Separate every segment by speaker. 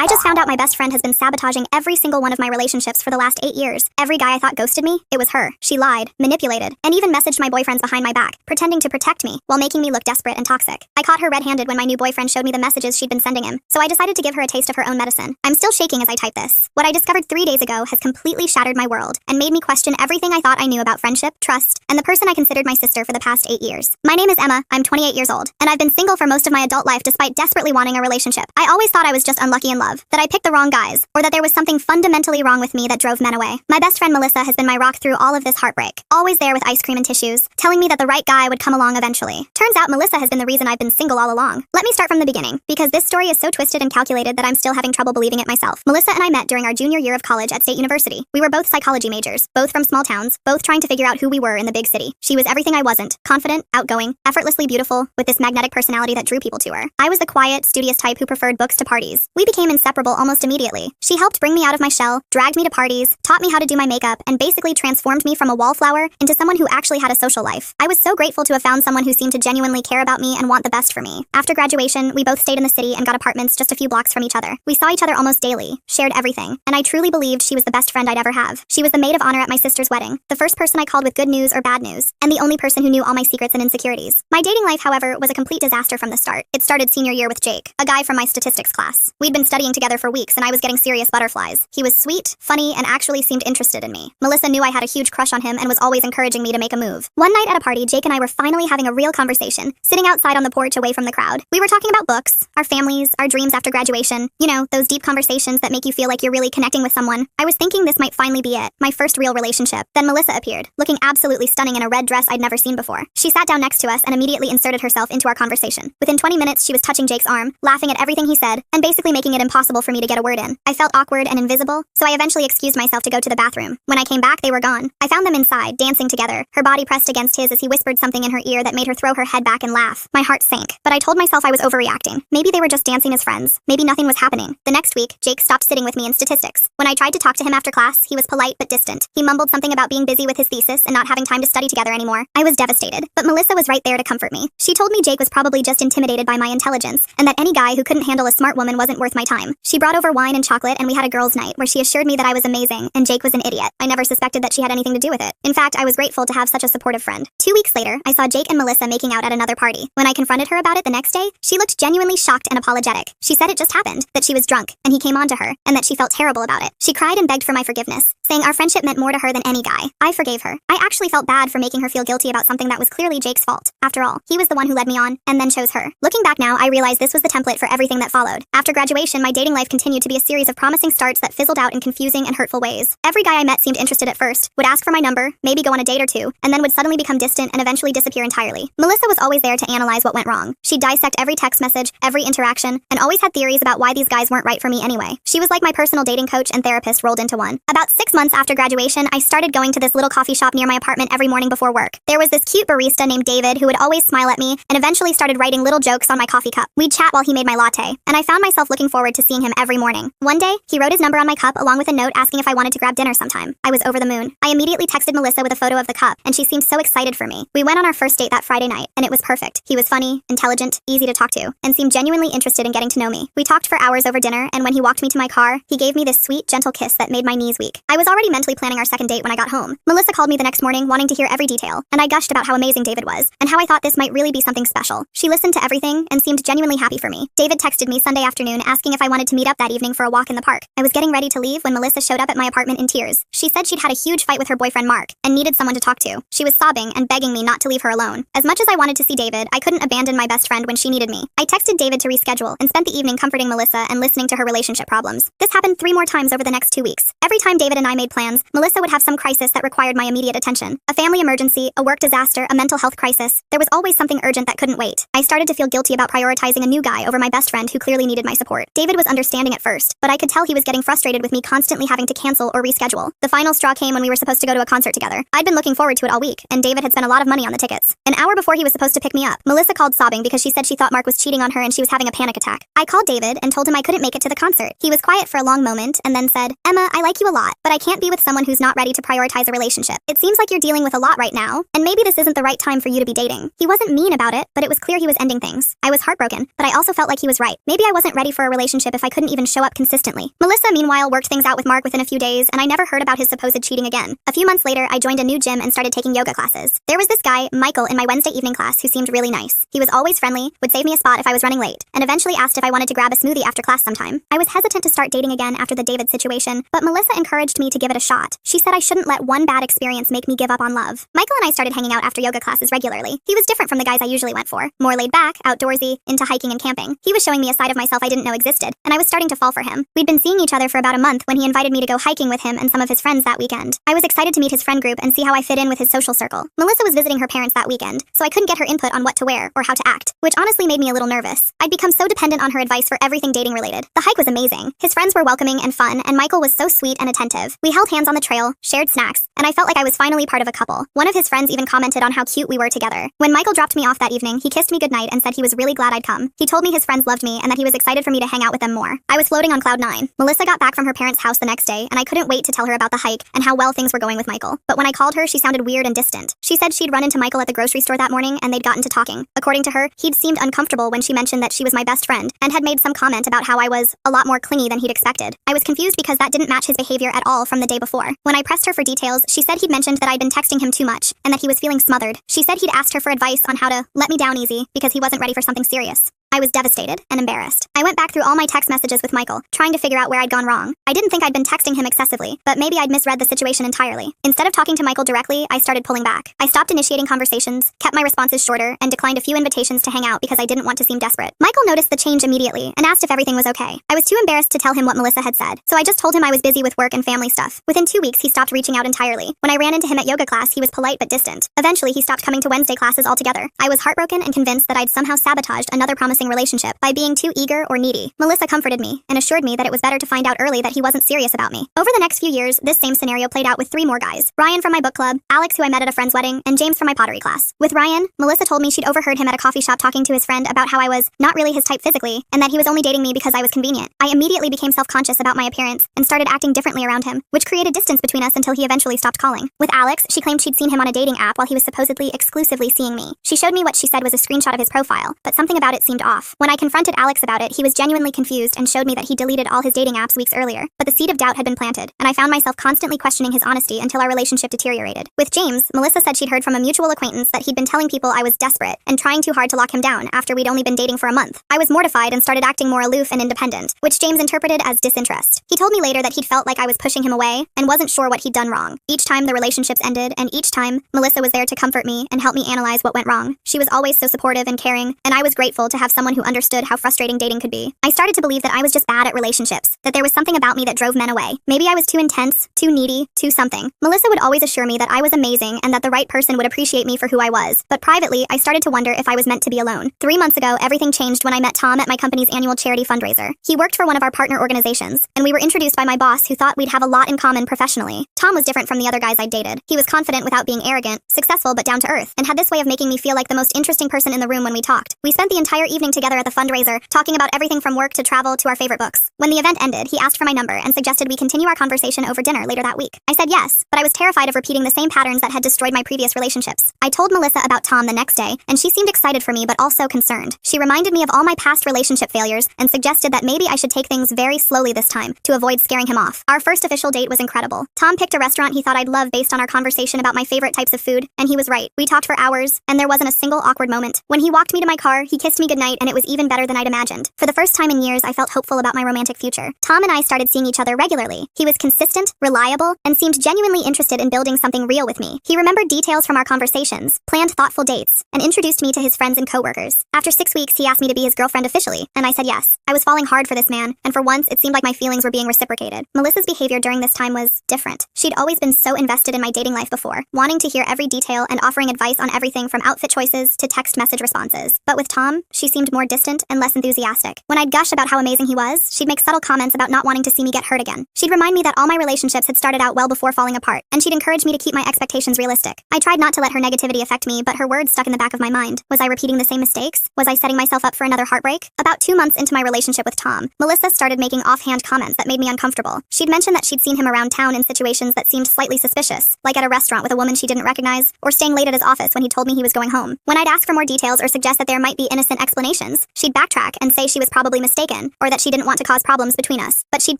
Speaker 1: I just found out my best friend has been sabotaging every single one of my relationships for the last 8 years. Every guy I thought ghosted me, it was her. She lied, manipulated, and even messaged my boyfriends behind my back, pretending to protect me while making me look desperate and toxic. I caught her red-handed when my new boyfriend showed me the messages she'd been sending him, so I decided to give her a taste of her own medicine. I'm still shaking as I type this. What I discovered 3 days ago has completely shattered my world and made me question everything I thought I knew about friendship, trust, and the person I considered my sister for the past 8 years. My name is Emma, I'm 28 years old, and I've been single for most of my adult life despite desperately wanting a relationship. I always thought I was just unlucky in love, that I picked the wrong guys, or that there was something fundamentally wrong with me that drove men away. My best friend Melissa has been my rock through all of this heartbreak, always there with ice cream and tissues, telling me that the right guy would come along eventually. Turns out Melissa has been the reason I've been single all along. Let me start from the beginning, because this story is so twisted and calculated that I'm still having trouble believing it myself. Melissa and I met during our junior year of college at State University. We were both psychology majors, both from small towns, both trying to figure out who we were in the big city. She was everything I wasn't, confident, outgoing, effortlessly beautiful, with this magnetic personality that drew people to her. I was the quiet, studious type who preferred books to parties. We became inseparable almost immediately. She helped bring me out of my shell, dragged me to parties, taught me how to do my makeup, and basically transformed me from a wallflower into someone who actually had a social life. I was so grateful to have found someone who seemed to genuinely care about me and want the best for me. After graduation, we both stayed in the city and got apartments just a few blocks from each other. We saw each other almost daily, shared everything, and I truly believed she was the best friend I'd ever have. She was the maid of honor at my sister's wedding, the first person I called with good news or bad news, and the only person who knew all my secrets and insecurities. My dating life, however, was a complete disaster from the start. It started senior year with Jake, a guy from my statistics class. We'd been studying together for weeks and I was getting serious butterflies. He was sweet, funny, and actually seemed interested in me. Melissa knew I had a huge crush on him and was always encouraging me to make a move. One night at a party, Jake and I were finally having a real conversation, sitting outside on the porch away from the crowd. We were talking about books, our families, our dreams after graduation. You know, those deep conversations that make you feel like you're really connecting with someone. I was thinking this might finally be it, my first real relationship. Then Melissa appeared, looking absolutely stunning in a red dress I'd never seen before. She sat down next to us and immediately inserted herself into our conversation. Within 20 minutes, she was touching Jake's arm, laughing at everything he said, and basically making it impossible for me to get a word in. I felt awkward and invisible, so I eventually excused myself to go to the bathroom. When I came back, they were gone. I found them inside, dancing together, her body pressed against his as he whispered something in her ear that made her throw her head back and laugh. My heart sank, but I told myself I was overreacting. Maybe they were just dancing as friends. Maybe nothing was happening. The next week, Jake stopped sitting with me in statistics. When I tried to talk to him after class, he was polite but distant. He mumbled something about being busy with his thesis and not having time to study together anymore. I was devastated, but Melissa was right there to comfort me. She told me Jake was probably just intimidated by my intelligence, and that any guy who couldn't handle a smart woman wasn't worth my time. She brought over wine and chocolate, and we had a girls' night where she assured me that I was amazing, and Jake was an idiot. I never suspected that she had anything to do with it. In fact, I was grateful to have such a supportive friend. 2 weeks later, I saw Jake and Melissa making out at another party. When I confronted her about it the next day, she looked genuinely shocked and apologetic. She said it just happened, that she was drunk, and he came on to her, and that she felt terrible about it. She cried and begged for my forgiveness, saying our friendship meant more to her than any guy. I forgave her. I actually felt bad for making her feel guilty about something that was clearly Jake's fault. After all, he was the one who led me on, and then chose her. Looking back now, I realize this was the template for everything that followed. After graduation, my dating life continued to be a series of promising starts that fizzled out in confusing and hurtful ways. Every guy I met seemed interested at first, would ask for my number, maybe go on a date or two, and then would suddenly become distant and eventually disappear entirely. Melissa was always there to analyze what went wrong. She'd dissect every text message, every interaction, and always had theories about why these guys weren't right for me anyway. She was like my personal dating coach and therapist rolled into one. About 6 months after graduation, I started going to this little coffee shop near my apartment every morning before work. There was this cute barista named David who would always smile at me and eventually started writing little jokes on my coffee cup. We'd chat while he made my latte, and I found myself looking forward to seeing him every morning. One day, he wrote his number on my cup along with a note asking if I wanted to grab dinner sometime. I was over the moon. I immediately texted Melissa with a photo of the cup, and she seemed so excited for me. We went on our first date that Friday night, and it was perfect. He was funny, intelligent, easy to talk to, and seemed genuinely interested in getting to know me. We talked for hours over dinner, and when he walked me to my car, he gave me this sweet, gentle kiss that made my knees weak. I was already mentally planning our second date when I got home. Melissa called me the next morning wanting to hear every detail, and I gushed about how amazing David was, and how I thought this might really be something special. She listened to everything and seemed genuinely happy for me. David texted me Sunday afternoon asking if I wanted to meet up that evening for a walk in the park. I was getting ready to leave when Melissa showed up at my apartment in tears. She said she'd had a huge fight with her boyfriend Mark, and needed someone to talk to. She was sobbing and begging me not to leave her alone. As much as I wanted to see David, I couldn't abandon my best friend when she needed me. I texted David to reschedule and spent the evening comforting Melissa and listening to her relationship problems. This happened 3 more times over the next 2 weeks. Every time David and I made plans, Melissa would have some crisis that required my immediate attention. A family emergency, a work disaster, a mental health crisis. There was always something urgent that couldn't wait. I started to feel guilty about prioritizing a new guy over my best friend who clearly needed my support. David was understanding at first, but I could tell he was getting frustrated with me constantly having to cancel or reschedule. The final straw came when we were supposed to go to a concert together. I'd been looking forward to it all week, and David had spent a lot of money on the tickets. An hour before he was supposed to pick me up, Melissa called sobbing because she said she thought Mark was cheating on her and she was having a panic attack. I called David and told him I couldn't make it to the concert. He was quiet for a long moment and then said, "Emma, I like you a lot, but I can't be with someone who's not ready to prioritize a relationship. It seems like you're dealing with a lot right now, and maybe this isn't the right time for you to be dating." He wasn't mean about it, but it was clear he was ending things. I was heartbroken, but I also felt like he was right. Maybe I wasn't ready for a relationship relationship if I couldn't even show up consistently? Melissa, meanwhile, worked things out with Mark within a few days, and I never heard about his supposed cheating again. A few months later, I joined a new gym and started taking yoga classes. There was this guy, Michael, in my Wednesday evening class who seemed really nice. He was always friendly, would save me a spot if I was running late, and eventually asked if I wanted to grab a smoothie after class sometime. I was hesitant to start dating again after the David situation, but Melissa encouraged me to give it a shot. She said I shouldn't let one bad experience make me give up on love. Michael and I started hanging out after yoga classes regularly. He was different from the guys I usually went for. More laid back, outdoorsy, into hiking and camping. He was showing me a side of myself I didn't know existed, and I was starting to fall for him. We'd been seeing each other for about a month when he invited me to go hiking with him and some of his friends that weekend. I was excited to meet his friend group and see how I fit in with his social circle. Melissa was visiting her parents that weekend, so I couldn't get her input on what to wear or how to act, which honestly made me a little nervous. I'd become so dependent on her advice for everything dating related. The hike was amazing. His friends were welcoming and fun, and Michael was so sweet and attentive. We held hands on the trail, shared snacks, and I felt like I was finally part of a couple. One of his friends even commented on how cute we were together. When Michael dropped me off that evening, he kissed me goodnight and said he was really glad I'd come. He told me his friends loved me and that he was excited for me to hang out with them more. I was floating on cloud 9. Melissa got back from her parents' house the next day, and I couldn't wait to tell her about the hike and how well things were going with Michael. But when I called her, she sounded weird and distant. She said she'd run into Michael at the grocery store that morning and they'd gotten to talking. According to her, he'd seemed uncomfortable when she mentioned that she was my best friend and had made some comment about how I was a lot more clingy than he'd expected. I was confused because that didn't match his behavior at all from the day before. When I pressed her for details, she said he'd mentioned that I'd been texting him too much and that he was feeling smothered. She said he'd asked her for advice on how to let me down easy because he wasn't ready for something serious. I was devastated and embarrassed. I went back through all my text messages with Michael, trying to figure out where I'd gone wrong. I didn't think I'd been texting him excessively, but maybe I'd misread the situation entirely. Instead of talking to Michael directly, I started pulling back. I stopped initiating conversations, kept my responses shorter, and declined a few invitations to hang out because I didn't want to seem desperate. Michael noticed the change immediately and asked if everything was okay. I was too embarrassed to tell him what Melissa had said, so I just told him I was busy with work and family stuff. Within 2 weeks, he stopped reaching out entirely. When I ran into him at yoga class, he was polite but distant. Eventually, he stopped coming to Wednesday classes altogether. I was heartbroken and convinced that I'd somehow sabotaged another promising relationship by being too eager or needy. Melissa comforted me and assured me that it was better to find out early that he wasn't serious about me. Over the next few years, this same scenario played out with 3 more guys. Ryan from my book club, Alex who I met at a friend's wedding, and James from my pottery class. With Ryan, Melissa told me she'd overheard him at a coffee shop talking to his friend about how I was not really his type physically and that he was only dating me because I was convenient. I immediately became self-conscious about my appearance and started acting differently around him, which created distance between us until he eventually stopped calling. With Alex, she claimed she'd seen him on a dating app while he was supposedly exclusively seeing me. She showed me what she said was a screenshot of his profile, but something about it seemed off. When I confronted Alex about it, he was genuinely confused and showed me that he deleted all his dating apps weeks earlier. But the seed of doubt had been planted, and I found myself constantly questioning his honesty until our relationship deteriorated. With James, Melissa said she'd heard from a mutual acquaintance that he'd been telling people I was desperate and trying too hard to lock him down after we'd only been dating for a month. I was mortified and started acting more aloof and independent, which James interpreted as disinterest. He told me later that he'd felt like I was pushing him away and wasn't sure what he'd done wrong. Each time the relationships ended, and each time Melissa was there to comfort me and help me analyze what went wrong. She was always so supportive and caring, and I was grateful to have someone who understood how frustrating dating could be. I started to believe that I was just bad at relationships, that there was something about me that drove men away. Maybe I was too intense, too needy, too something. Melissa would always assure me that I was amazing and that the right person would appreciate me for who I was. But privately, I started to wonder if I was meant to be alone. 3 months ago, everything changed when I met Tom at my company's annual charity fundraiser. He worked for one of our partner organizations, and we were introduced by my boss who thought we'd have a lot in common professionally. Tom was different from the other guys I'd dated. He was confident without being arrogant, successful but down to earth, and had this way of making me feel like the most interesting person in the room when we talked. We spent the entire evening together at the fundraiser, talking about everything from work to travel to our favorite books. When the event ended, he asked for my number and suggested we continue our conversation over dinner later that week. I said yes, but I was terrified of repeating the same patterns that had destroyed my previous relationships. I told Melissa about Tom the next day, and she seemed excited for me but also concerned. She reminded me of all my past relationship failures and suggested that maybe I should take things very slowly this time to avoid scaring him off. Our first official date was incredible. Tom picked a restaurant he thought I'd love based on our conversation about my favorite types of food, and he was right. We talked for hours, and there wasn't a single awkward moment. When he walked me to my car, he kissed me goodnight, and it was even better than I'd imagined. For the first time in years, I felt hopeful about my romantic future. Tom and I started seeing each other regularly. He was consistent, reliable, and seemed genuinely interested in building something real with me. He remembered details from our conversations, planned thoughtful dates, and introduced me to his friends and coworkers. After 6 weeks, he asked me to be his girlfriend officially, and I said yes. I was falling hard for this man, and for once, it seemed like my feelings were being reciprocated. Melissa's behavior during this time was different. She'd always been so invested in my dating life before, wanting to hear every detail and offering advice on everything from outfit choices to text message responses. But with Tom, she seemed more distant and less enthusiastic. When I'd gush about how amazing he was, she'd make subtle comments about not wanting to see me get hurt again. She'd remind me that all my relationships had started out well before falling apart, and she'd encourage me to keep my expectations realistic. I tried not to let her negativity affect me, but her words stuck in the back of my mind. Was I repeating the same mistakes? Was I setting myself up for another heartbreak? About 2 months into my relationship with Tom, Melissa started making offhand comments that made me uncomfortable. She'd mentioned that she'd seen him around town in situations that seemed slightly suspicious, like at a restaurant with a woman she didn't recognize, or staying late at his office when he told me he was going home. When I'd ask for more details or suggest that there might be innocent explanations explanations. She'd backtrack and say she was probably mistaken, or that she didn't want to cause problems between us. But she'd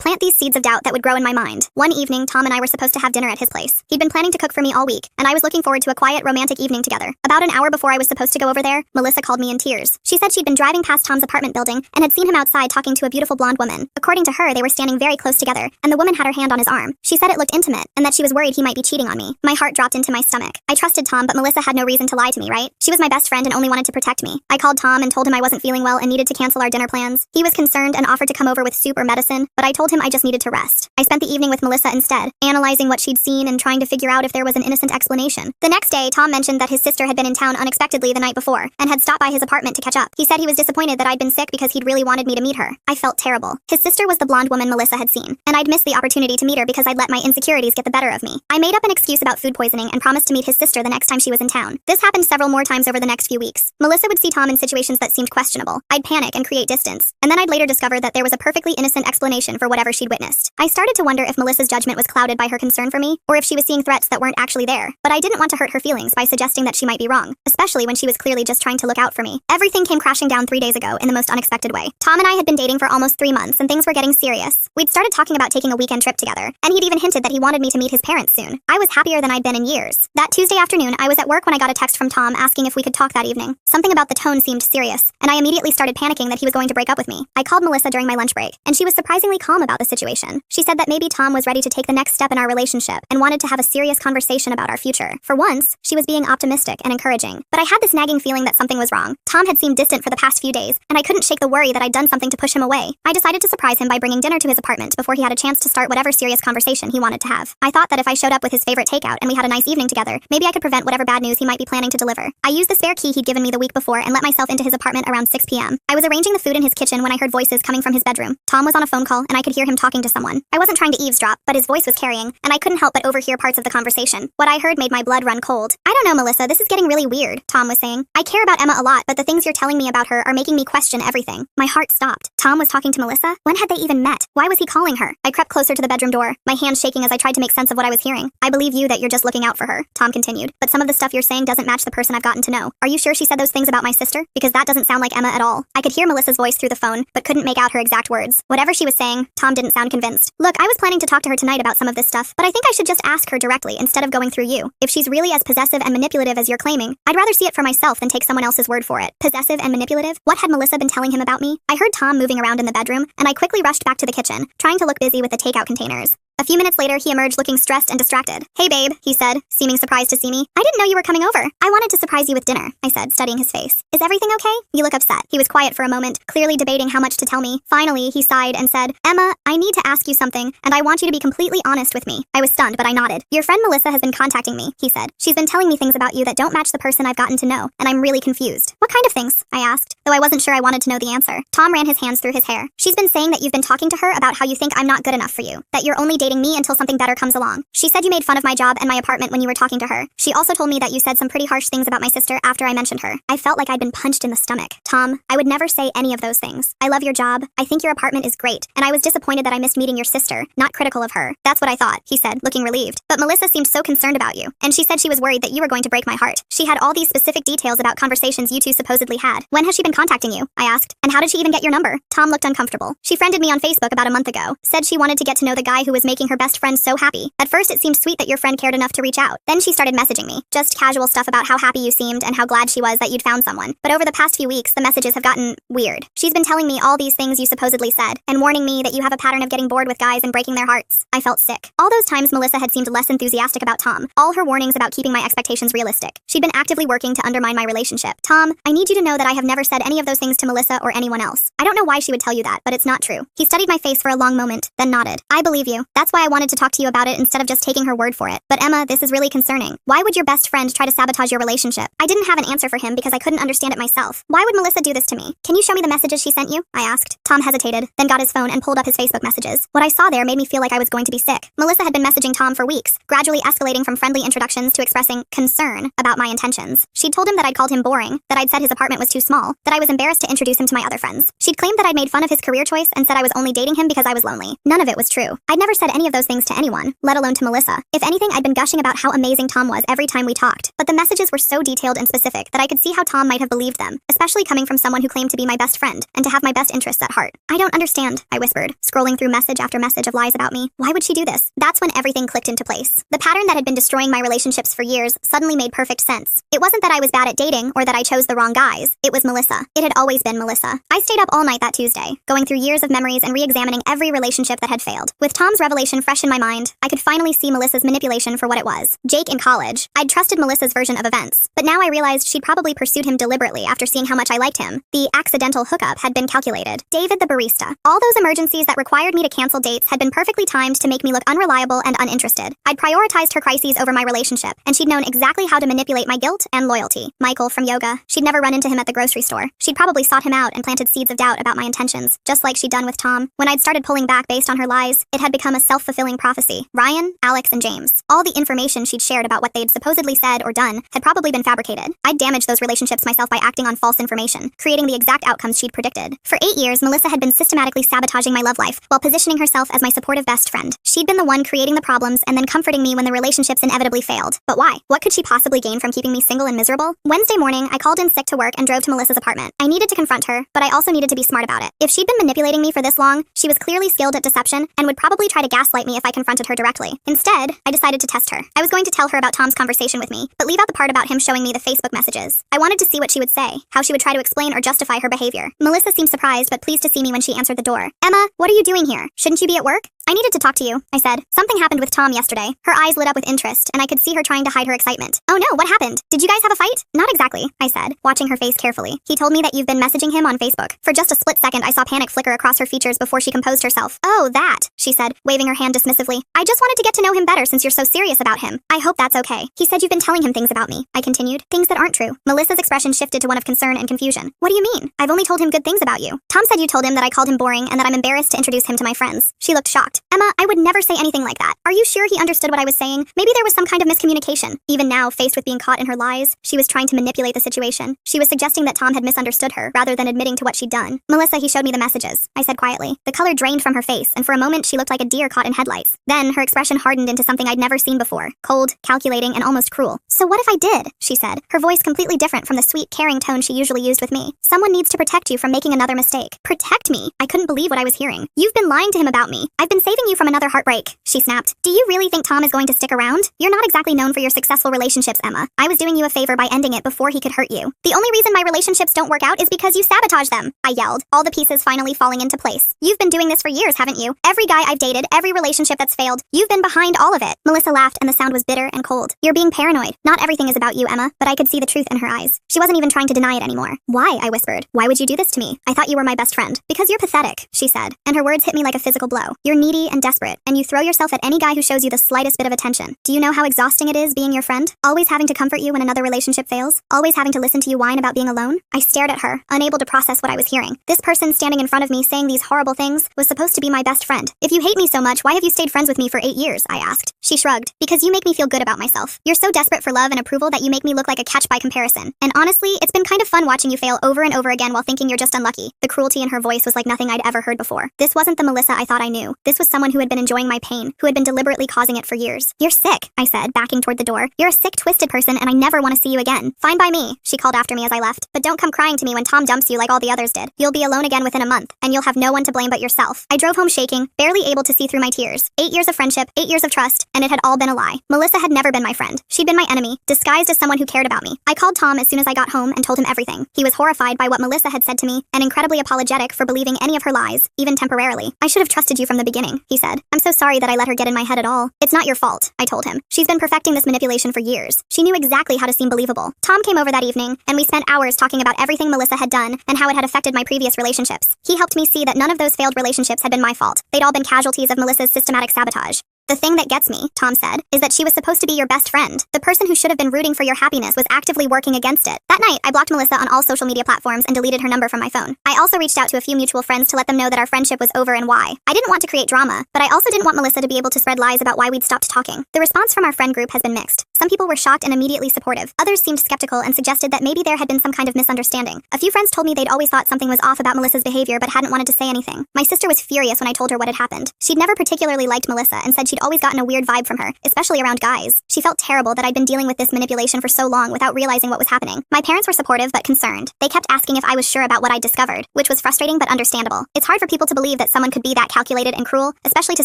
Speaker 1: plant these seeds of doubt that would grow in my mind. One evening, Tom and I were supposed to have dinner at his place. He'd been planning to cook for me all week, and I was looking forward to a quiet, romantic evening together. About an hour before I was supposed to go over there, Melissa called me in tears. She said she'd been driving past Tom's apartment building and had seen him outside talking to a beautiful blonde woman. According to her, they were standing very close together, and the woman had her hand on his arm. She said it looked intimate, and that she was worried he might be cheating on me. My heart dropped into my stomach. I trusted Tom, but Melissa had no reason to lie to me, right? She was my best friend and only wanted to protect me. I called Tom and told him I wasn't feeling well and needed to cancel our dinner plans. He was concerned and offered to come over with soup or medicine, but I told him I just needed to rest. I spent the evening with Melissa instead, analyzing what she'd seen and trying to figure out if there was an innocent explanation. The next day, Tom mentioned that his sister had been in town unexpectedly the night before and had stopped by his apartment to catch up. He said he was disappointed that I'd been sick because he'd really wanted me to meet her. I felt terrible. His sister was the blonde woman Melissa had seen, and I'd missed the opportunity to meet her because I'd let my insecurities get the better of me. I made up an excuse about food poisoning and promised to meet his sister the next time she was in town. This happened several more times over the next few weeks. Melissa would see Tom in situations that seemed questionable. I'd panic and create distance, and then I'd later discover that there was a perfectly innocent explanation for whatever she'd witnessed. I started to wonder if Melissa's judgment was clouded by her concern for me, or if she was seeing threats that weren't actually there. But I didn't want to hurt her feelings by suggesting that she might be wrong, especially when she was clearly just trying to look out for me. Everything came crashing down 3 days ago in the most unexpected way. Tom and I had been dating for almost 3 months, and things were getting serious. We'd started talking about taking a weekend trip together, and he'd even hinted that he wanted me to meet his parents soon. I was happier than I'd been in years. That Tuesday afternoon, I was at work when I got a text from Tom asking if we could talk that evening. Something about the tone seemed serious, and I immediately started panicking that he was going to break up with me. I called Melissa during my lunch break, and she was surprisingly calm about the situation. She said that maybe Tom was ready to take the next step in our relationship and wanted to have a serious conversation about our future. For once, she was being optimistic and encouraging, but I had this nagging feeling that something was wrong. Tom had seemed distant for the past few days, and I couldn't shake the worry that I'd done something to push him away. I decided to surprise him by bringing dinner to his apartment before he had a chance to start whatever serious conversation he wanted to have. I thought that if I showed up with his favorite takeout and we had a nice evening together, maybe I could prevent whatever bad news he might be planning to deliver. I used the spare key he'd given me the week before and let myself into his apartment around 6 p.m. I was arranging the food in his kitchen when I heard voices coming from his bedroom. Tom was on a phone call, and I could hear him talking to someone. I wasn't trying to eavesdrop, but his voice was carrying, and I couldn't help but overhear parts of the conversation. What I heard made my blood run cold. "I don't know, Melissa, this is getting really weird," Tom was saying. "I care about Emma a lot, but the things you're telling me about her are making me question everything." My heart stopped. Tom was talking to Melissa? When had they even met? Why was he calling her? I crept closer to the bedroom door, my hands shaking as I tried to make sense of what I was hearing. "I believe you that you're just looking out for her," Tom continued, "but some of the stuff you're saying doesn't match the person I've gotten to know. Are you sure she said those things about my sister? Because that doesn't sound like Emma at all." I could hear Melissa's voice through the phone, but couldn't make out her exact words. Whatever she was saying, Tom didn't sound convinced. "Look, I was planning to talk to her tonight about some of this stuff, but I think I should just ask her directly instead of going through you. If she's really as possessive and manipulative as you're claiming, I'd rather see it for myself than take someone else's word for it." Possessive and manipulative? What had Melissa been telling him about me? I heard Tom moving around in the bedroom, and I quickly rushed back to the kitchen, trying to look busy with the takeout containers. A few minutes later, he emerged looking stressed and distracted. "Hey, babe," he said, seeming surprised to see me. "I didn't know you were coming over." "I wanted to surprise you with dinner," I said, studying his face. "Is everything okay? You look upset." He was quiet for a moment, clearly debating how much to tell me. Finally, he sighed and said, "Emma, I need to ask you something, and I want you to be completely honest with me." I was stunned, but I nodded. "Your friend Melissa has been contacting me," he said. "She's been telling me things about you that don't match the person I've gotten to know, and I'm really confused." "What kind of things?" I asked, though I wasn't sure I wanted to know the answer. Tom ran his hands through his hair. "She's been saying that you've been talking to her about how you think I'm not good enough for you, that you're only dating me until something better comes along. She said you made fun of my job and my apartment when you were talking to her. She also told me that you said some pretty harsh things about my sister after I mentioned her." I felt like I'd been punched in the stomach. "Tom, I would never say any of those things. I love your job. I think your apartment is great, and I was disappointed that I missed meeting your sister, not critical of her." "That's what I thought," he said, looking relieved. "But Melissa seemed so concerned about you, and she said she was worried that you were going to break my heart. She had all these specific details about conversations you two supposedly had. When has she been contacting you?" I asked. "And how did she even get your number?" Tom looked uncomfortable. "She friended me on Facebook about a month ago, said she wanted to get to know the guy who was making her best friend so happy. At first it seemed sweet that your friend cared enough to reach out. Then she started messaging me, just casual stuff about how happy you seemed and how glad she was that you'd found someone. But over the past few weeks, the messages have gotten weird. She's been telling me all these things you supposedly said, and warning me that you have a pattern of getting bored with guys and breaking their hearts." I felt sick. All those times Melissa had seemed less enthusiastic about Tom, all her warnings about keeping my expectations realistic. She'd been actively working to undermine my relationship. "Tom, I need you to know that I have never said any of those things to Melissa or anyone else. I don't know why she would tell you that, but it's not true." He studied my face for a long moment, then nodded. "I believe you. That's why I wanted to talk to you about it instead of just taking her word for it. But Emma, this is really concerning. Why would your best friend try to sabotage your relationship?" I didn't have an answer for him because I couldn't understand it myself. "Why would Melissa do this to me? Can you show me the messages she sent you?" I asked. Tom hesitated, then got his phone and pulled up his Facebook messages. What I saw there made me feel like I was going to be sick. Melissa had been messaging Tom for weeks, gradually escalating from friendly introductions to expressing concern about my intentions. She'd told him that I'd called him boring, that I'd said his apartment was too small, that I was embarrassed to introduce him to my other friends. She'd claimed that I'd made fun of his career choice and said I was only dating him because I was lonely. None of it was true. I'd never said any of those things to anyone, let alone to Melissa. If anything, I'd been gushing about how amazing Tom was every time we talked, but the messages were so detailed and specific that I could see how Tom might have believed them, especially coming from someone who claimed to be my best friend and to have my best interests at heart. I don't understand, I whispered, scrolling through message after message of lies about me. Why would she do this? That's when everything clicked into place. The pattern that had been destroying my relationships for years suddenly made perfect sense. It wasn't that I was bad at dating or that I chose the wrong guys. It was Melissa. It had always been Melissa. I stayed up all night that Tuesday, going through years of memories and re-examining every relationship that had failed. With Tom's revelation fresh in my mind, I could finally see Melissa's manipulation for what it was. Jake in college. I'd trusted Melissa's version of events, but now I realized she'd probably pursued him deliberately after seeing how much I liked him. The accidental hookup had been calculated. David the barista. All those emergencies that required me to cancel dates had been perfectly timed to make me look unreliable and uninterested. I'd prioritized her crises over my relationship, and she'd known exactly how to manipulate my guilt and loyalty. Michael from yoga. She'd never run into him at the grocery store. She'd probably sought him out and planted seeds of doubt about my intentions, just like she'd done with Tom. When I'd started pulling back based on her lies, it had become a self-fulfilling prophecy. Ryan, Alex, and James. All the information she'd shared about what they'd supposedly said or done had probably been fabricated. I'd damaged those relationships myself by acting on false information, creating the exact outcomes she'd predicted. For 8 years, Melissa had been systematically sabotaging my love life while positioning herself as my supportive best friend. She'd been the one creating the problems and then comforting me when the relationships inevitably failed. But why? What could she possibly gain from keeping me single and miserable? Wednesday morning, I called in sick to work and drove to Melissa's apartment. I needed to confront her, but I also needed to be smart about it. If she'd been manipulating me for this long, she was clearly skilled at deception and would probably try to gaslight me if I confronted her directly. Instead, I decided to test her. I was going to tell her about Tom's conversation with me, but leave out the part about him showing me the Facebook messages. I wanted to see what she would say, how she would try to explain or justify her behavior. Melissa seemed surprised but pleased to see me when she answered the door. Emma, what are you doing here? Shouldn't you be at work? I needed to talk to you, I said. Something happened with Tom yesterday. Her eyes lit up with interest, and I could see her trying to hide her excitement. Oh no, what happened? Did you guys have a fight? Not exactly, I said, watching her face carefully. He told me that you've been messaging him on Facebook. For just a split second, I saw panic flicker across her features before she composed herself. Oh, that, she said, waving her hand dismissively. I just wanted to get to know him better since you're so serious about him. I hope that's okay. He said you've been telling him things about me, I continued. Things that aren't true. Melissa's expression shifted to one of concern and confusion. What do you mean? I've only told him good things about you. Tom said you told him that I called him boring and that I'm embarrassed to introduce him to my friends. She looked shocked. Emma, I would never say anything like that. Are you sure he understood what I was saying? Maybe there was some kind of miscommunication. Even now, faced with being caught in her lies, she was trying to manipulate the situation. She was suggesting that Tom had misunderstood her, rather than admitting to what she'd done. Melissa, he showed me the messages, I said quietly. The color drained from her face, and for a moment she looked like a deer caught in headlights. Then, her expression hardened into something I'd never seen before. Cold, calculating, and almost cruel. So what if I did? She said, her voice completely different from the sweet, caring tone she usually used with me. Someone needs to protect you from making another mistake. Protect me? I couldn't believe what I was hearing. You've been lying to him about me. I've been saving you from another heartbreak, she snapped. Do you really think Tom is going to stick around? You're not exactly known for your successful relationships, Emma. I was doing you a favor by ending it before he could hurt you. The only reason my relationships don't work out is because you sabotage them, I yelled, all the pieces finally falling into place. You've been doing this for years, haven't you? Every guy I've dated, every relationship that's failed, you've been behind all of it. Melissa laughed and the sound was bitter and cold. You're being paranoid. Not everything is about you, Emma, but I could see the truth in her eyes. She wasn't even trying to deny it anymore. Why? I whispered. Why would you do this to me? I thought you were my best friend. Because you're pathetic, she said, and her words hit me like a physical blow. You're needy and desperate, and you throw yourself at any guy who shows you the slightest bit of attention. Do you know how exhausting it is being your friend? Always having to comfort you when another relationship fails? Always having to listen to you whine about being alone? I stared at her, unable to process what I was hearing. This person standing in front of me saying these horrible things was supposed to be my best friend. If you hate me so much, why have you stayed friends with me for 8 years? I asked. She shrugged. Because you make me feel good about myself. You're so desperate for love and approval that you make me look like a catch by comparison. And honestly, it's been kind of fun watching you fail over and over again while thinking you're just unlucky. The cruelty in her voice was like nothing I'd ever heard before. This wasn't the Melissa I thought I knew. This was someone who had been enjoying my pain, who had been deliberately causing it for years. You're sick, I said, backing toward the door. You're a sick, twisted person and I never want to see you again. Fine by me, she called after me as I left. But don't come crying to me when Tom dumps you like all the others did. You'll be alone again within a month, and you'll have no one to blame but yourself. I drove home shaking, barely able to see through my tears. 8 years of friendship, 8 years of trust, and it had all been a lie. Melissa had never been my friend. She'd been my enemy, disguised as someone who cared about me. I called Tom as soon as I got home and told him everything. He was horrified by what Melissa had said to me, and incredibly apologetic for believing any of her lies, even temporarily. I should have trusted you from the beginning, he said. I'm so sorry that I let her get in my head at all. It's not your fault, I told him. She's been perfecting this manipulation for years. She knew exactly how to seem believable. Tom came over that evening, and we spent hours talking about everything Melissa had done and how it had affected my previous relationships. He helped me see that none of those failed relationships had been my fault. They'd all been casualties of Melissa's systematic sabotage. The The thing that gets me, Tom said, is that she was supposed to be your best friend. The person who should have been rooting for your happiness was actively working against it. That night, I blocked Melissa on all social media platforms and deleted her number from my phone. I also reached out to a few mutual friends to let them know that our friendship was over and why. I didn't want to create drama, but I also didn't want Melissa to be able to spread lies about why we'd stopped talking. The response from our friend group has been mixed. Some people were shocked and immediately supportive. Others seemed skeptical and suggested that maybe there had been some kind of misunderstanding. A few friends told me they'd always thought something was off about Melissa's behavior but hadn't wanted to say anything. My sister was furious when I told her what had happened. She'd never particularly liked Melissa and said she'd always gotten a weird vibe from her, especially around guys. She felt terrible that I'd been dealing with this manipulation for so long without realizing what was happening. My parents were supportive but concerned. They kept asking if I was sure about what I'd discovered, which was frustrating but understandable. It's hard for people to believe that someone could be that calculated and cruel, especially to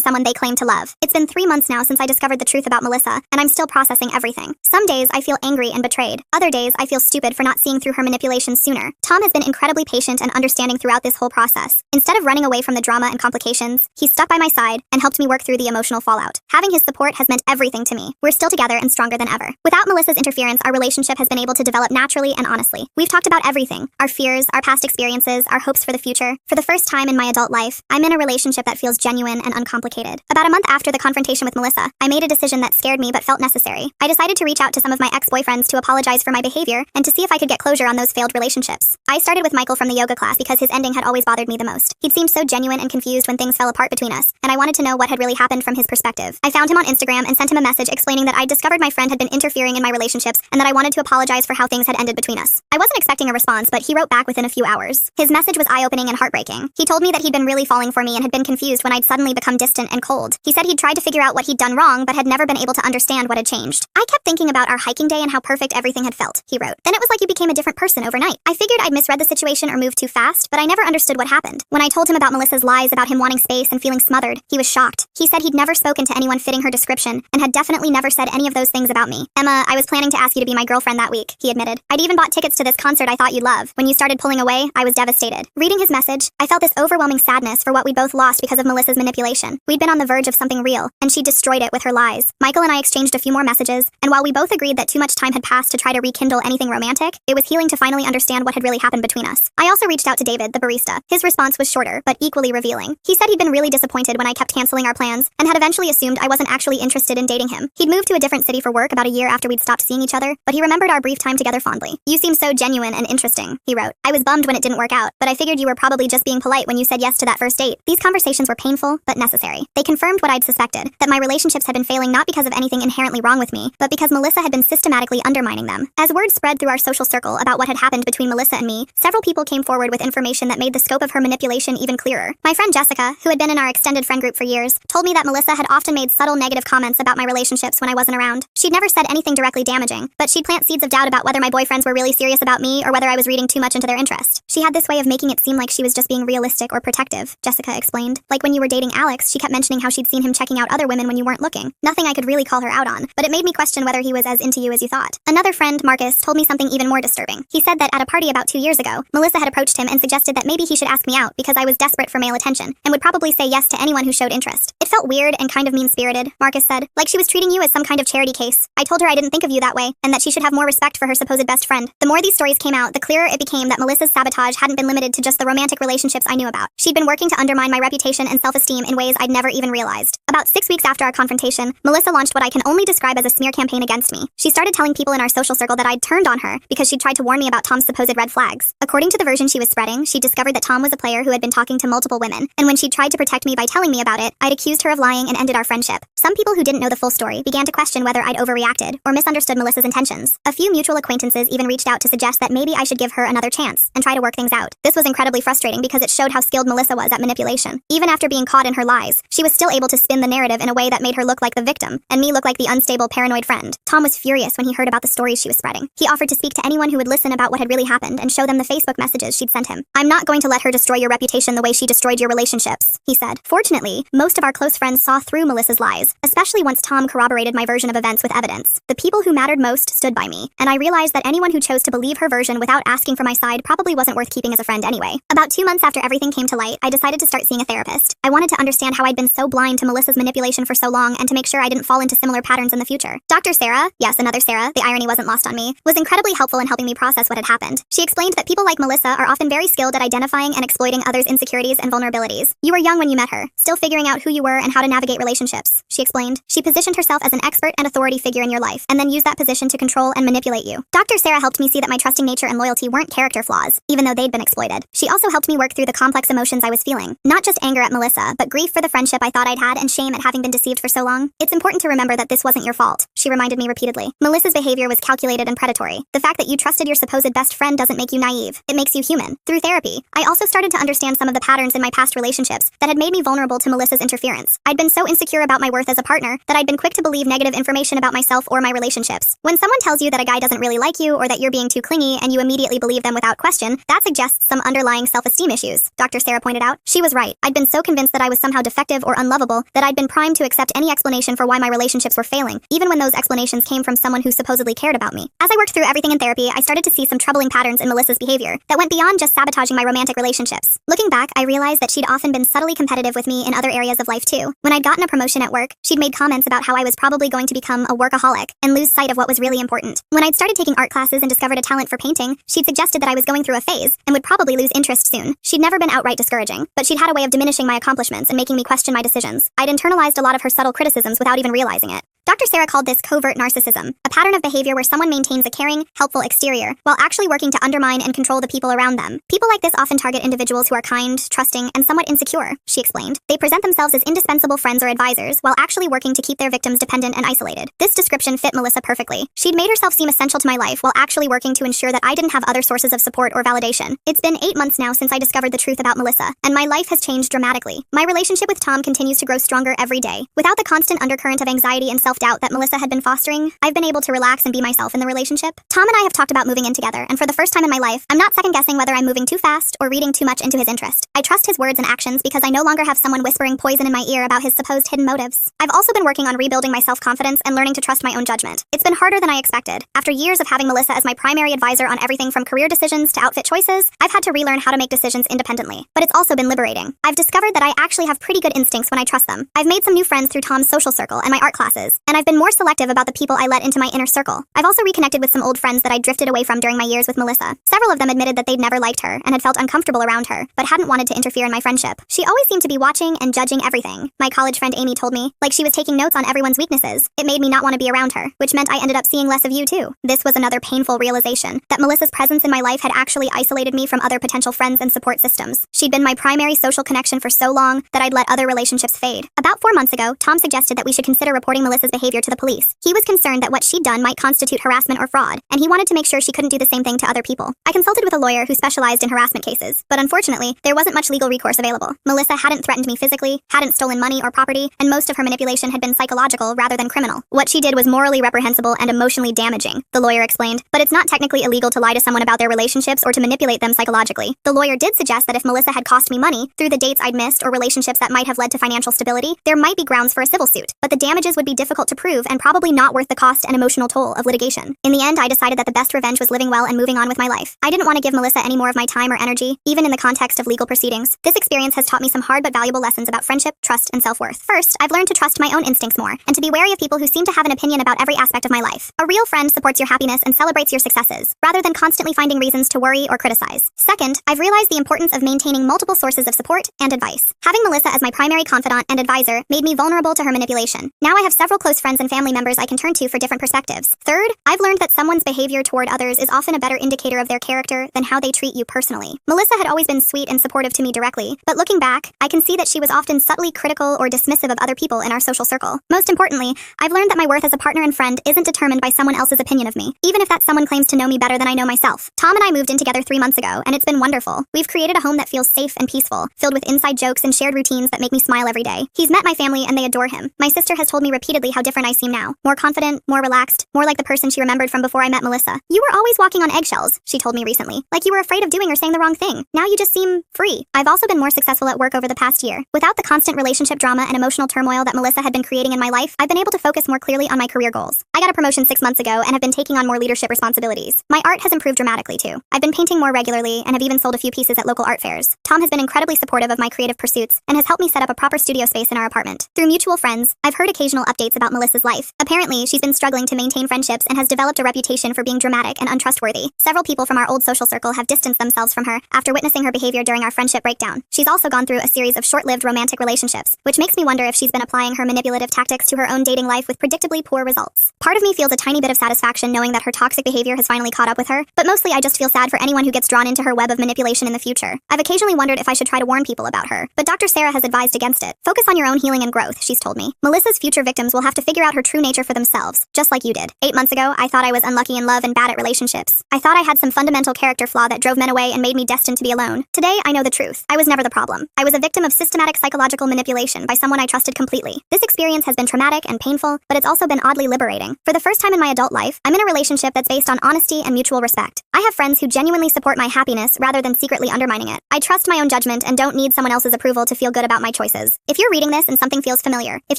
Speaker 1: someone they claim to love. It's been 3 months now since I discovered the truth about Melissa, and I'm still processing everything. Some days I feel angry and betrayed. Other days I feel stupid for not seeing through her manipulations sooner. Tom has been incredibly patient and understanding throughout this whole process. Instead of running away from the drama and complications, he stuck by my side and helped me work through the emotional fallout. Having his support has meant everything to me. We're still together and stronger than ever. Without Melissa's interference, our relationship has been able to develop naturally and honestly. We've talked about everything: our fears, our past experiences, our hopes for the future. For the first time in my adult life, I'm in a relationship that feels genuine and uncomplicated. About a month after the confrontation with Melissa, I made a decision that scared me but felt necessary. I decided to reach out to some of my ex-boyfriends to apologize for my behavior and to see if I could get closure on those failed relationships. I started with Michael from the yoga class because his ending had always bothered me the most. He'd seemed so genuine and confused when things fell apart between us, and I wanted to know what had really happened from his perspective. I found him on Instagram and sent him a message explaining that I'd discovered my friend had been interfering in my relationships and that I wanted to apologize for how things had ended between us. I wasn't expecting a response, but he wrote back within a few hours. His message was eye-opening and heartbreaking. He told me that he'd been really falling for me and had been confused when I'd suddenly become distant and cold. He said he'd tried to figure out what he'd done wrong, but had never been able to understand what had changed. I kept thinking about our hiking day and how perfect everything had felt, he wrote. Then it was like you became a different person overnight. I figured I'd misread the situation or moved too fast, but I never understood what happened. When I told him about Melissa's lies about him wanting space and feeling smothered, he was shocked. He said he'd never spoken to anyone fitting her description and had definitely never said any of those things about me. Emma, I was planning to ask you to be my girlfriend that week, he admitted. I'd even bought tickets to this concert I thought you'd love. When you started pulling away, I was devastated. Reading his message, I felt this overwhelming sadness for what we both lost because of Melissa's manipulation. We'd been on the verge of something real, and she destroyed it with her lies. Michael and I exchanged a few more messages, and while we both agreed that too much time had passed to try to rekindle anything romantic, it was healing to finally understand what had really happened between us. I also reached out to David, the barista. His response was shorter, but equally revealing. He said he'd been really disappointed when I kept canceling our plans, and had eventually assumed I wasn't actually interested in dating him. He'd moved to a different city for work about a year after we'd stopped seeing each other, but he remembered our brief time together fondly. You seem so genuine and interesting, he wrote. I was bummed when it didn't work out, but I figured you were probably just being polite when you said yes to that first date. These conversations were painful, but necessary. They confirmed what I'd suspected, that my relationships had been failing not because of anything inherently wrong with me, but because Melissa had been systematically undermining them. As word spread through our social circle about what had happened between Melissa and me, several people came forward with information that made the scope of her manipulation even clearer. My friend Jessica, who had been in our extended friend group for years, told me that Melissa had often made subtle negative comments about my relationships when I wasn't around. She'd never said anything directly damaging, but she'd plant seeds of doubt about whether my boyfriends were really serious about me or whether I was reading too much into their interest. She had this way of making it seem like she was just being realistic or protective, Jessica explained. Like when you were dating Alex, she kept mentioning how she'd seen him checking out other women when you weren't looking. Nothing I could really call her out on, but it made me question whether he was as into you as you thought. Another friend, Marcus, told me something even more disturbing. He said that at a party about 2 years ago, Melissa had approached him and suggested that maybe he should ask me out because I was desperate for male attention and would probably say yes to anyone who showed interest. It felt weird and kind of mean-spirited, Marcus said, like she was treating you as some kind of charity case. I told her I didn't think of you that way and that she should have more respect for her supposed best friend. The more these stories came out, the clearer it became that Melissa's sabotage hadn't been limited to just the romantic relationships I knew about. She'd been working to undermine my reputation and self-esteem in ways I'd never even realized. About 6 weeks after our confrontation, Melissa launched what I can only describe as a smear campaign against me. She started telling people in our social circle that I'd turned on her because she'd tried to warn me about Tom's supposed red flags. According to the version she was spreading, she discovered that Tom was a player who had been talking to multiple women, and when she'd tried to protect me by telling me about it, I'd accused her of lying and ended our friendship. Some people who didn't know the full story began to question whether I'd overreacted or misunderstood Melissa's intentions. A few mutual acquaintances even reached out to suggest that maybe I should give her another chance and try to work things out. This was incredibly frustrating because it showed how skilled Melissa was at manipulation. Even after being caught in her lies, she was still able to spin the narrative in a way that made her look like the victim, and me look like the unstable, paranoid friend. Tom was furious when he heard about the stories she was spreading. He offered to speak to anyone who would listen about what had really happened and show them the Facebook messages she'd sent him. I'm not going to let her destroy your reputation the way she destroyed your relationships, he said. Fortunately, most of our close friends saw through Melissa's lies, especially once Tom corroborated my version of events with evidence. The people who mattered most stood by me, and I realized that anyone who chose to believe her version without asking for my side probably wasn't worth keeping as a friend anyway. About 2 months after everything came to light, I decided to start seeing a therapist. I wanted to understand how I'd been so blind to Melissa's manipulation for so long and to make sure I didn't fall into similar patterns in the future. Dr. Sarah, yes, another Sarah, the irony wasn't lost on me, was incredibly helpful in helping me process what had happened. She explained that people like Melissa are often very skilled at identifying and exploiting others' insecurities and vulnerabilities. You were young when you met her, still figuring out who you were and how to navigate relationships relationships, she explained. She positioned herself as an expert and authority figure in your life, and then used that position to control and manipulate you. Dr. Sarah helped me see that my trusting nature and loyalty weren't character flaws, even though they'd been exploited. She also helped me work through the complex emotions I was feeling. Not just anger at Melissa, but grief for the friendship I thought I'd had and shame at having been deceived for so long. It's important to remember that this wasn't your fault, she reminded me repeatedly. Melissa's behavior was calculated and predatory. The fact that you trusted your supposed best friend doesn't make you naive. It makes you human. Through therapy, I also started to understand some of the patterns in my past relationships that had made me vulnerable to Melissa's interference. I'd been so insecure about my worth as a partner that I'd been quick to believe negative information about myself or my relationships. When someone tells you that a guy doesn't really like you or that you're being too clingy and you immediately believe them without question, that suggests some underlying self-esteem issues, Dr. Sarah pointed out. She was right. I'd been so convinced that I was somehow defective or unlovable that I'd been primed to accept any explanation for why my relationships were failing, even when those explanations came from someone who supposedly cared about me. As I worked through everything in therapy, I started to see some troubling patterns in Melissa's behavior that went beyond just sabotaging my romantic relationships. Looking back, I realized that she'd often been subtly competitive with me in other areas of life too. When I'd gotten a promotion at work, she'd made comments about how I was probably going to become a workaholic and lose sight of what was really important. When I'd started taking art classes and discovered a talent for painting, she'd suggested that I was going through a phase and would probably lose interest soon. She'd never been outright discouraging, but she'd had a way of diminishing my accomplishments and making me question my decisions. I'd internalized a lot of her subtle criticisms without even realizing it. Dr. Sarah called this covert narcissism, a pattern of behavior where someone maintains a caring, helpful exterior while actually working to undermine and control the people around them. People like this often target individuals who are kind, trusting, and somewhat insecure, she explained. They present themselves as indispensable friends or advisors while actually working to keep their victims dependent and isolated. This description fit Melissa perfectly. She'd made herself seem essential to my life while actually working to ensure that I didn't have other sources of support or validation. It's been 8 months now since I discovered the truth about Melissa, and my life has changed dramatically. My relationship with Tom continues to grow stronger every day. Without the constant undercurrent of anxiety and self-doubt that Melissa had been fostering, I've been able to relax and be myself in the relationship. Tom and I have talked about moving in together, and for the first time in my life, I'm not second-guessing whether I'm moving too fast or reading too much into his interest. I trust his words and actions because I no longer have someone whispering poison in my ear about his supposed hidden motives. I've also been working on rebuilding my self-confidence and learning to trust my own judgment. It's been harder than I expected. After years of having Melissa as my primary advisor on everything from career decisions to outfit choices, I've had to relearn how to make decisions independently. But it's also been liberating. I've discovered that I actually have pretty good instincts when I trust them. I've made some new friends through Tom's social circle and my art classes, and I've been more selective about the people I let into my inner circle. I've also reconnected with some old friends that I drifted away from during my years with Melissa. Several of them admitted that they'd never liked her and had felt uncomfortable around her, but hadn't wanted to interfere in my friendship. She always seemed to be watching and judging everything, my college friend Amy told me, like she was taking notes on everyone's weaknesses. It made me not want to be around her, which meant I ended up seeing less of you too. This was another painful realization, that Melissa's presence in my life had actually isolated me from other potential friends and support systems. She'd been my primary social connection for so long that I'd let other relationships fade. About 4 months ago, Tom suggested that we should consider reporting Melissa's behavior to the police. He was concerned that what she'd done might constitute harassment or fraud, and he wanted to make sure she couldn't do the same thing to other people. I consulted with a lawyer who specialized in harassment cases, but unfortunately, there wasn't much legal recourse available. Melissa hadn't threatened me physically, hadn't stolen money or property, and most of her manipulation had been psychological rather than criminal. What she did was morally reprehensible and emotionally damaging, the lawyer explained, but it's not technically illegal to lie to someone about their relationships or to manipulate them psychologically. The lawyer did suggest that if Melissa had cost me money through the dates I'd missed or relationships that might have led to financial stability, there might be grounds for a civil suit, but the damages would be difficult to prove and probably not worth the cost and emotional toll of litigation. In the end, I decided that the best revenge was living well and moving on with my life. I didn't want to give Melissa any more of my time or energy, even in the context of legal proceedings. This experience has taught me some hard but valuable lessons about friendship, trust, and self-worth. First, I've learned to trust my own instincts more, and to be wary of people who seem to have an opinion about every aspect of my life. A real friend supports your happiness and celebrates your successes, rather than constantly finding reasons to worry or criticize. Second, I've realized the importance of maintaining multiple sources of support and advice. Having Melissa as my primary confidant and advisor made me vulnerable to her manipulation. Now I have several close friends and family members I can turn to for different perspectives. Third, I've learned that someone's behavior toward others is often a better indicator of their character than how they treat you personally. Melissa had always been sweet and supportive to me directly, but looking back, I can see that she was often subtly critical or dismissive of other people in our social circle. Most importantly, I've learned that my worth as a partner and friend isn't determined by someone else's opinion of me, even if that someone claims to know me better than I know myself. Tom and I moved in together 3 months ago, and it's been wonderful. We've created a home that feels safe and peaceful, filled with inside jokes and shared routines that make me smile every day. He's met my family and they adore him. My sister has told me repeatedly how different I seem now. More confident, more relaxed, more like the person she remembered from before I met Melissa. You were always walking on eggshells, she told me recently, like you were afraid of doing or saying the wrong thing. Now you just seem free. I've also been more successful at work over the past year. Without the constant relationship drama and emotional turmoil that Melissa had been creating in my life, I've been able to focus more clearly on my career goals. I got a promotion 6 months ago and have been taking on more leadership responsibilities. My art has improved dramatically too. I've been painting more regularly and have even sold a few pieces at local art fairs. Tom has been incredibly supportive of my creative pursuits and has helped me set up a proper studio space in our apartment. Through mutual friends, I've heard occasional updates about about Melissa's life. Apparently, she's been struggling to maintain friendships and has developed a reputation for being dramatic and untrustworthy. Several people from our old social circle have distanced themselves from her after witnessing her behavior during our friendship breakdown. She's also gone through a series of short-lived romantic relationships, which makes me wonder if she's been applying her manipulative tactics to her own dating life with predictably poor results. Part of me feels a tiny bit of satisfaction knowing that her toxic behavior has finally caught up with her, but mostly I just feel sad for anyone who gets drawn into her web of manipulation in the future. I've occasionally wondered if I should try to warn people about her, but Dr. Sarah has advised against it. Focus on your own healing and growth, she's told me. Melissa's future victims will have to figure out her true nature for themselves, just like you did. 8 months ago, I thought I was unlucky in love and bad at relationships. I thought I had some fundamental character flaw that drove men away and made me destined to be alone. Today, I know the truth. I was never the problem. I was a victim of systematic psychological manipulation by someone I trusted completely. This experience has been traumatic and painful, but it's also been oddly liberating. For the first time in my adult life, I'm in a relationship that's based on honesty and mutual respect. I have friends who genuinely support my happiness rather than secretly undermining it. I trust my own judgment and don't need someone else's approval to feel good about my choices. If you're reading this and something feels familiar, if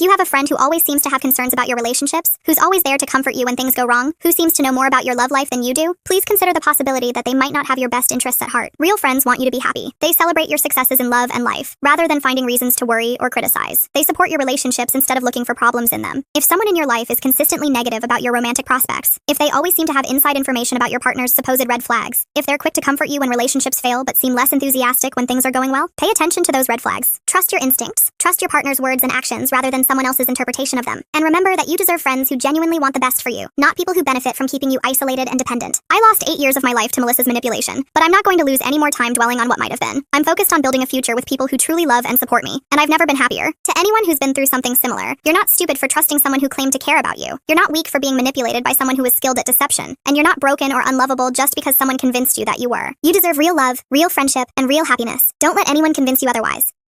Speaker 1: you have a friend who always seems to have concerns about your relationships, who's always there to comfort you when things go wrong, who seems to know more about your love life than you do, please consider the possibility that they might not have your best interests at heart. Real friends want you to be happy. They celebrate your successes in love and life, rather than finding reasons to worry or criticize. They support your relationships instead of looking for problems in them. If someone in your life is consistently negative about your romantic prospects, if they always seem to have inside information about your partner's supposed red flags, if they're quick to comfort you when relationships fail but seem less enthusiastic when things are going well, pay attention to those red flags. Trust your instincts. Trust your partner's words and actions rather than someone else's interpretation of them. And remember that you deserve friends who genuinely want the best for you, not people who benefit from keeping you isolated and dependent. I lost 8 years of my life to Melissa's manipulation, but I'm not going to lose any more time dwelling on what might have been. I'm focused on building a future with people who truly love and support me, and I've never been happier. To anyone who's been through something similar, you're not stupid for trusting someone who claimed to care about you. You're not weak for being manipulated by someone who is skilled at deception, and you're not broken or unlovable just because someone convinced you that you were. You deserve real love, real friendship, and real happiness. Don't let anyone convince you otherwise.